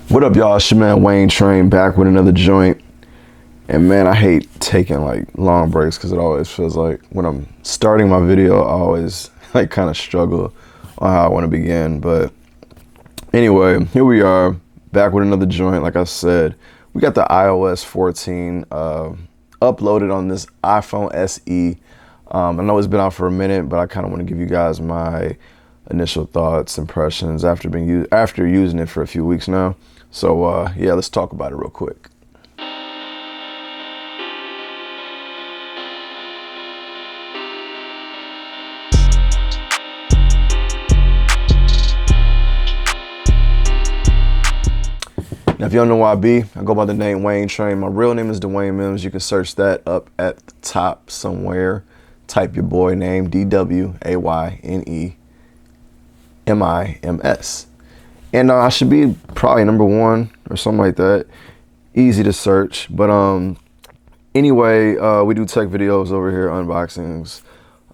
What up, y'all? It's your man Wayne Train back with another joint. And man, I hate taking like long breaks because it always feels like when I'm starting my video, I always like kind of struggle on how I want to begin. But anyway, here we are back with another joint. Like I said, we got the iOS 14 uploaded on this iPhone SE. I know it's been out for a minute, but I kind of want to give you guys my initial thoughts, impressions after using it for a few weeks now. So yeah, let's talk about it real quick. Now, if you don't know who I be, I go by the name Wayne Train. My real name is Dwayne Mims. You can search that up at the top somewhere. Type your boy name, DWAYNEMIMS. And I should be probably #1 or something like that. Easy to search. But anyway, we do tech videos over here, unboxings,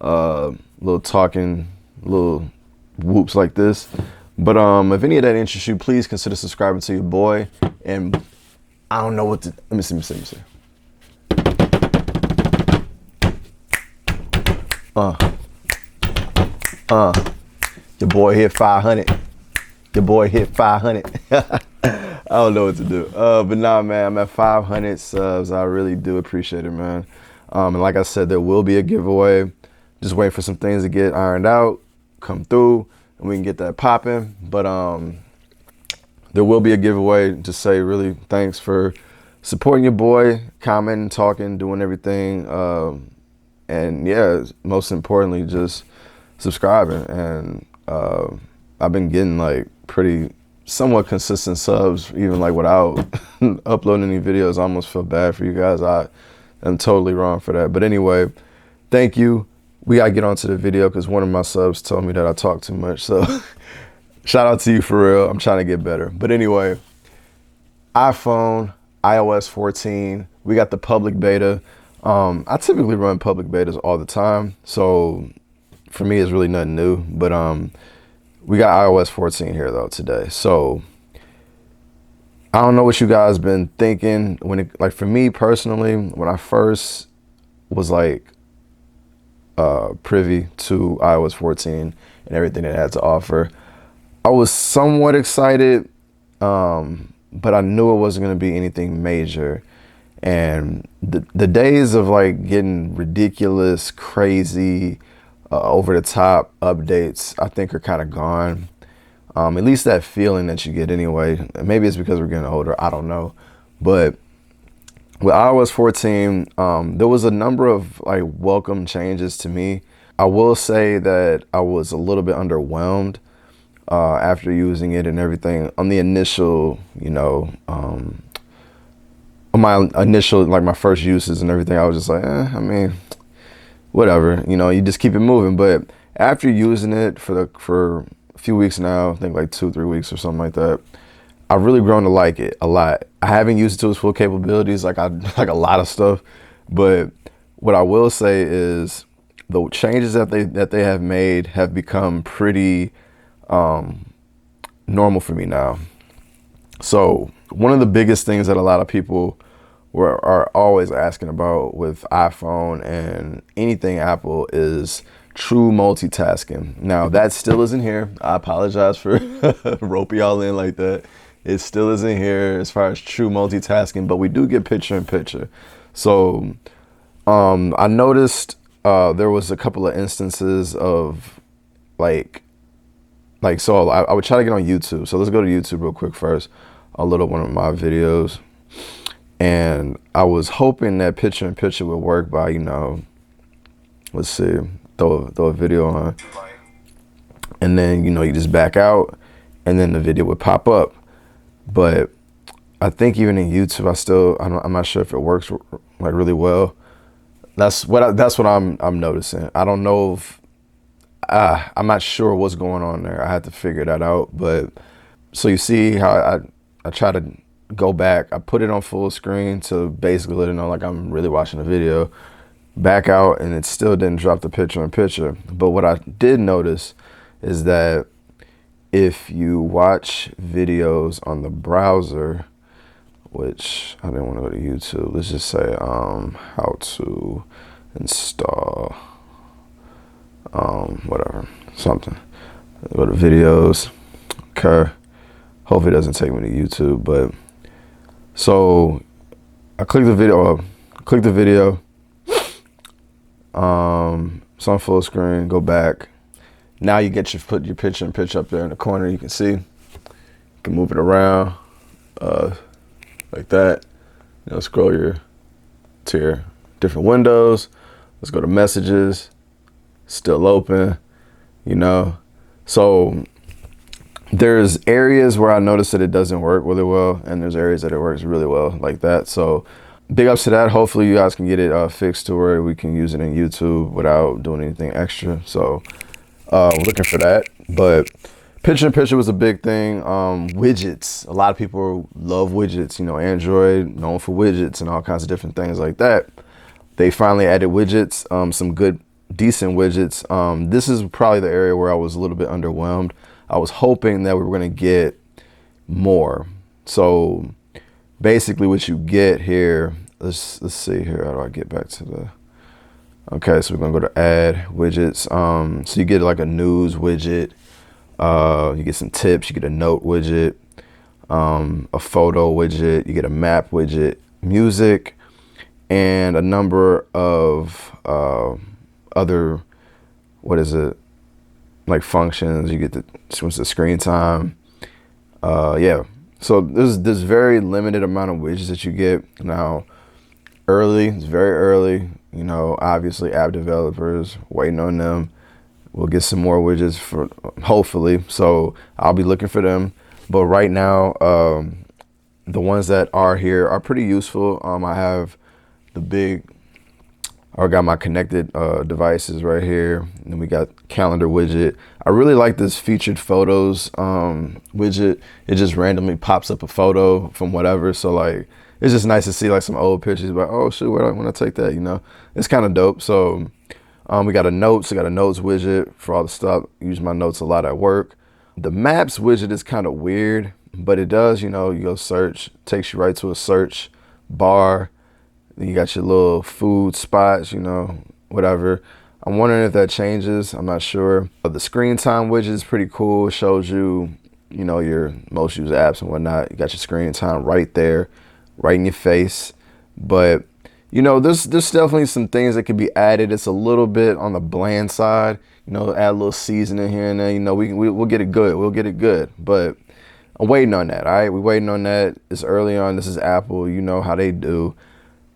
little talking, little whoops like this. But if any of that interests you, please consider subscribing to your boy. And I don't know what to, let me see. Your boy hit 500. Your boy hit 500. I don't know what to do. But nah, man, I'm at 500 subs. I really do appreciate it, man. And like I said, there will be a giveaway. Just wait for some things to get ironed out, come through, and we can get that popping. But there will be a giveaway. Just say really thanks for supporting your boy, commenting, talking, doing everything. And yeah, most importantly, just subscribing. And I've been getting like pretty somewhat consistent subs, even like without uploading any videos. I almost feel bad for you guys. I am totally wrong for that. But anyway, thank you. We gotta get onto the video because one of my subs told me that I talk too much. So shout out to you for real. I'm trying to get better. But anyway, iPhone, iOS 14. We got the public beta. I typically run public betas all the time. So for me, it's really nothing new. But we got iOS 14 here though today. So I don't know what you guys been thinking when it, like for me personally, when I first was like privy to iOS 14 and everything it had to offer, I was somewhat excited, but I knew it wasn't going to be anything major. And the days of like getting ridiculous, crazy, over the top updates, I think are kind of gone. At least that feeling that you get anyway. Maybe it's because we're getting older, I don't know. But with iOS 14, there was a number of like welcome changes to me. I will say that I was a little bit underwhelmed after using it and everything on the initial, you know, on my initial, like my first uses and everything. I was just like, I mean, whatever, you know, you just keep it moving. But after using it for a few weeks now, I think like 2-3 weeks or something like that, I've really grown to like it a lot. I haven't used it to its full capabilities, like like a lot of stuff. But what I will say is the changes that they have made have become pretty normal for me now. So one of the biggest things that a lot of people are always asking about with iPhone and anything Apple is true multitasking. Now that still isn't here. I apologize for roping y'all in like that. It still isn't here as far as true multitasking, but we do get picture in picture. So I noticed there was a couple of instances of so I would try to get on YouTube. So let's go to YouTube real quick first. I'll load up one of my videos. And I was hoping that picture in picture would work by, you know, let's see, throw a video on. And then, you know, you just back out and then the video would pop up. But I think even in YouTube, I'm not sure if it works like really well. That's what I'm noticing. I don't know if, I'm not sure what's going on there. I had to figure that out. But so you see how I try to go back. I put it on full screen to basically let it know like I'm really watching a video. Back out and it still didn't drop the picture in picture. But what I did notice is that if you watch videos on the browser, which I didn't want to go to YouTube, let's just say how to install whatever, something. Go to videos. Okay. Hopefully it doesn't take me to YouTube, but so I click the video, it's on full screen, go back. Now you get put your picture and pitch up there in the corner. You can see, you can move it around like that. Scroll to your different windows. Let's go to messages, still open, So there's areas where I notice that it doesn't work really well, and there's areas that it works really well like that. So big ups to that. Hopefully you guys can get it fixed to where we can use it in YouTube without doing anything extra. So looking for that. But picture-in-picture was a big thing. Widgets. A lot of people love widgets. Android, known for widgets and all kinds of different things like that. They finally added widgets, some good, decent widgets. This is probably the area where I was a little bit underwhelmed. I was hoping that we were going to get more. So basically what you get here, let's see here. How do I get back to the... Okay, so we're going to go to add widgets. So you get like a news widget. You get some tips. You get a note widget, a photo widget. You get a map widget, music, and a number of other, like functions. You get the screen time. Yeah. So there's very limited amount of widgets that you get now. It's very early. Obviously app developers, waiting on them. We'll get some more widgets for hopefully. So I'll be looking for them. But right now, the ones that are here are pretty useful. I have I got my connected devices right here. And then we got calendar widget. I really like this featured photos widget. It just randomly pops up a photo from whatever. So like, it's just nice to see like some old pictures, but oh shoot, where do I want to take that? It's kind of dope. So we got a notes widget for all the stuff. I use my notes a lot at work. The maps widget is kind of weird, but it does, you go search, takes you right to a search bar. Then you got your little food spots, whatever. I'm wondering if that changes. I'm not sure. The screen time widget is pretty cool. It shows you, your most used apps and whatnot. You got your screen time right there, right in your face. But there's definitely some things that could be added. It's a little bit on the bland side. Add a little seasoning here and there. We'll get it good. We'll get it good. But I'm waiting on that. All right, we're waiting on that. It's early on. This is Apple. You know how they do.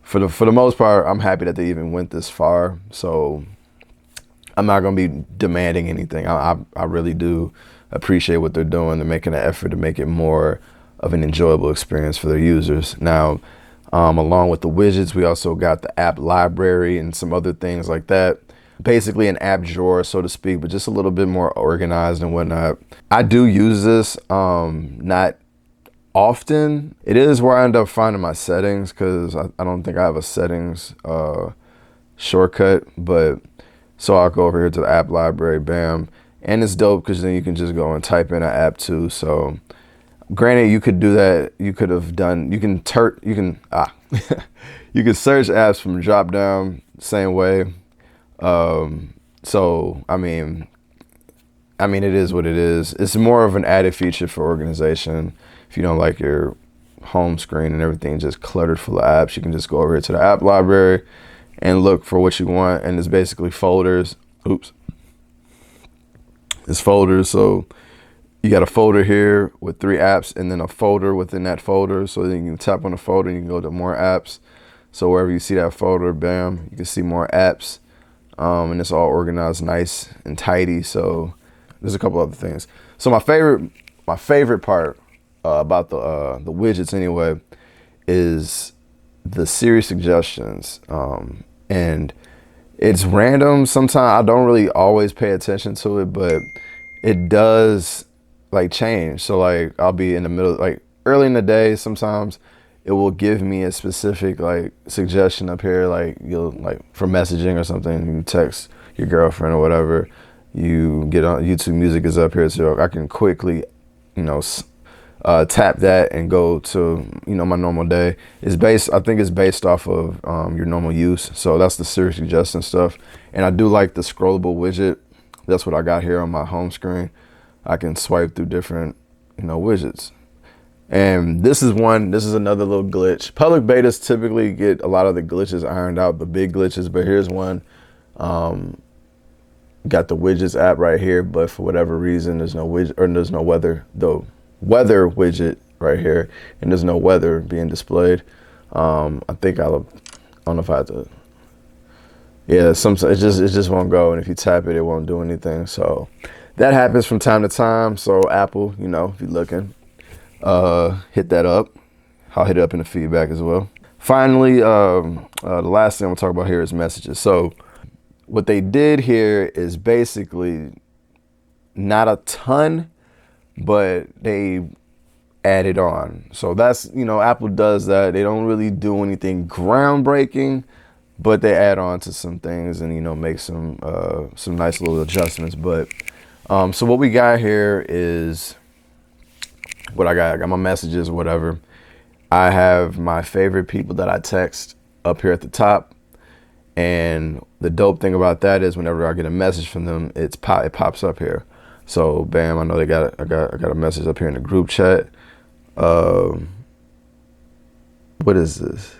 For the most part, I'm happy that they even went this far. So I'm not gonna be demanding anything. I really do appreciate what they're doing. They're making an effort to make it more of an enjoyable experience for their users. Now, along with the widgets, we also got the app library and some other things like that. Basically an app drawer, so to speak, but just a little bit more organized and whatnot. I do use this, not often. It is where I end up finding my settings, because I don't think I have a settings shortcut, but so I'll go over here to the app library, bam. And it's dope because then you can just go and type in an app too. So granted, you could do that. You could have done, you can search apps from drop down same way. So I mean it is what it is. It's more of an added feature for organization. If you don't like your home screen and everything just cluttered full of apps, you can just go over here to the app library and look for what you want. And it's basically folders. It's folders. So you got a folder here with 3 apps and then a folder within that folder. So then you can tap on the folder and you can go to more apps. So wherever you see that folder, bam, you can see more apps. And it's all organized nice and tidy. So there's a couple other things. So my favorite part about the widgets anyway is the Siri suggestions. And it's random. Sometimes I don't really always pay attention to it, but it does like change. So like I'll be in the middle, like early in the day, sometimes it will give me a specific like suggestion up here, like you'll like for messaging or something, you text your girlfriend or whatever, You get on YouTube Music is up here, so I can quickly, you know, tap that and go to, you know, my normal day. I think it's based off of your normal use. So that's the search suggestion stuff. And I do like the scrollable widget. That's what I got here on my home screen. I can swipe through different, you know, widgets. And this is another little glitch. Public betas typically get a lot of the glitches ironed out, the big glitches, but here's one. Got the widgets app right here, but for whatever reason, there's no widget, or there's no weather, the weather widget right here, and there's no weather being displayed. I think I don't know if I have to, yeah, sometimes it just won't go, and if you tap it, it won't do anything. So that happens from time to time. So Apple, you know, if you're looking, hit that up. I'll hit it up in the feedback as well. Finally, the last thing I'm gonna talk about here is messages. So what they did here is basically not a ton, but they added on. So that's, you know, Apple does that. They don't really do anything groundbreaking, but they add on to some things and, you know, make some nice little adjustments. But so what we got here is what I got. I got my messages or whatever. I have my favorite people that I text up here at the top. And the dope thing about that is whenever I get a message from them, it pops up here. So bam, I know I got a message up here in the group chat. What is this?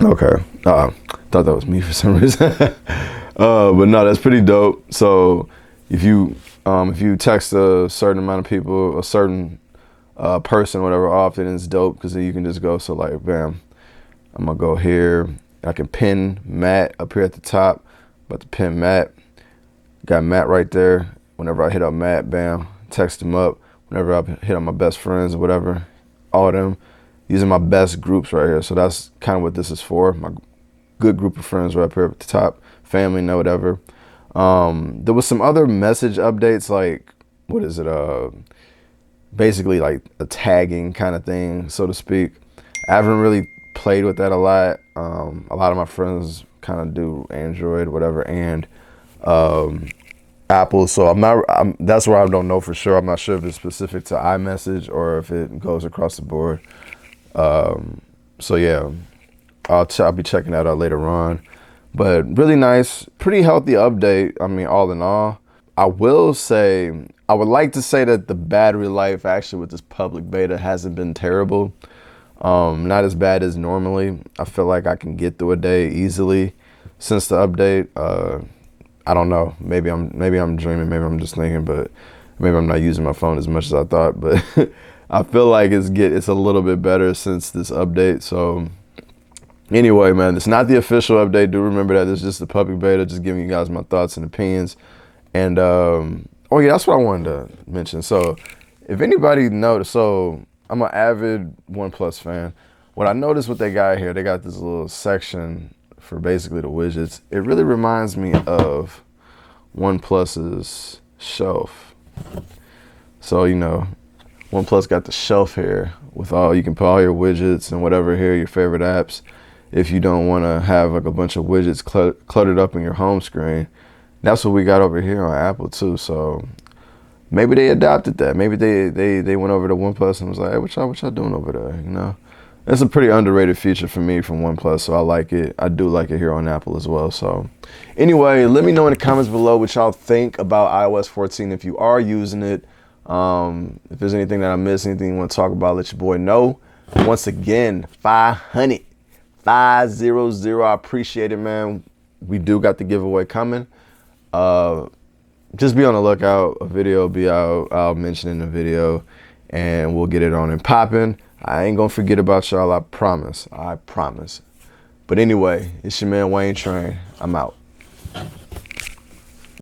Okay, thought that was me for some reason. But no, that's pretty dope. So if you text a certain amount of people, a certain person, whatever, often, it's dope because then you can just go. So like, bam, I'm gonna go here. I can pin Matt up here at the top. About to pin Matt. Got Matt right there. Whenever I hit up Matt, bam, text him up. Whenever I hit up my best friends or whatever, all of them. These are my best groups right here. So that's kind of what this is for. My good group of friends right up here at the top. Family, no, whatever. There was some other message updates, like, what is it? Basically like a tagging kind of thing, so to speak. I haven't really played with that a lot. A lot of my friends kind of do Android, whatever, and Apple. So that's where I don't know for sure. I'm not sure if it's specific to iMessage or if it goes across the board. So yeah, I'll be checking that out later on. But really nice, pretty healthy update. I mean, all in all, I will say, I would like to say that the battery life actually with this public beta hasn't been terrible. Not as bad as normally. I feel like I can get through a day easily since the update. I don't know. Maybe I'm dreaming. Maybe I'm just thinking, but maybe I'm not using my phone as much as I thought. But I feel like it's a little bit better since this update. So anyway, man, it's not the official update. Do remember that this is just the public beta, just giving you guys my thoughts and opinions. And oh yeah, that's what I wanted to mention. So if anybody noticed, so I'm an avid OnePlus fan. What I noticed what they got here, they got this little section for basically the widgets. It really reminds me of OnePlus's shelf. So, you know, OnePlus got the shelf here with you can put all your widgets and whatever here, your favorite apps. If you don't want to have like a bunch of widgets cluttered up in your home screen. That's what we got over here on Apple too. So maybe they adopted that. Maybe they went over to OnePlus and was like, hey, what y'all doing over there? You know, it's a pretty underrated feature for me from OnePlus, so I like it. I do like it here on Apple as well. So anyway, let me know in the comments below what y'all think about iOS 14 if you are using it. If there's anything that I missed, anything you want to talk about, let your boy know. Once again, 500, 500. I appreciate it, man. We do got the giveaway coming. Just be on the lookout. A video will be out. I'll mention in the video and we'll get it on and popping. I ain't gonna forget about y'all. I promise. But anyway, it's your man Wayne Train. I'm out.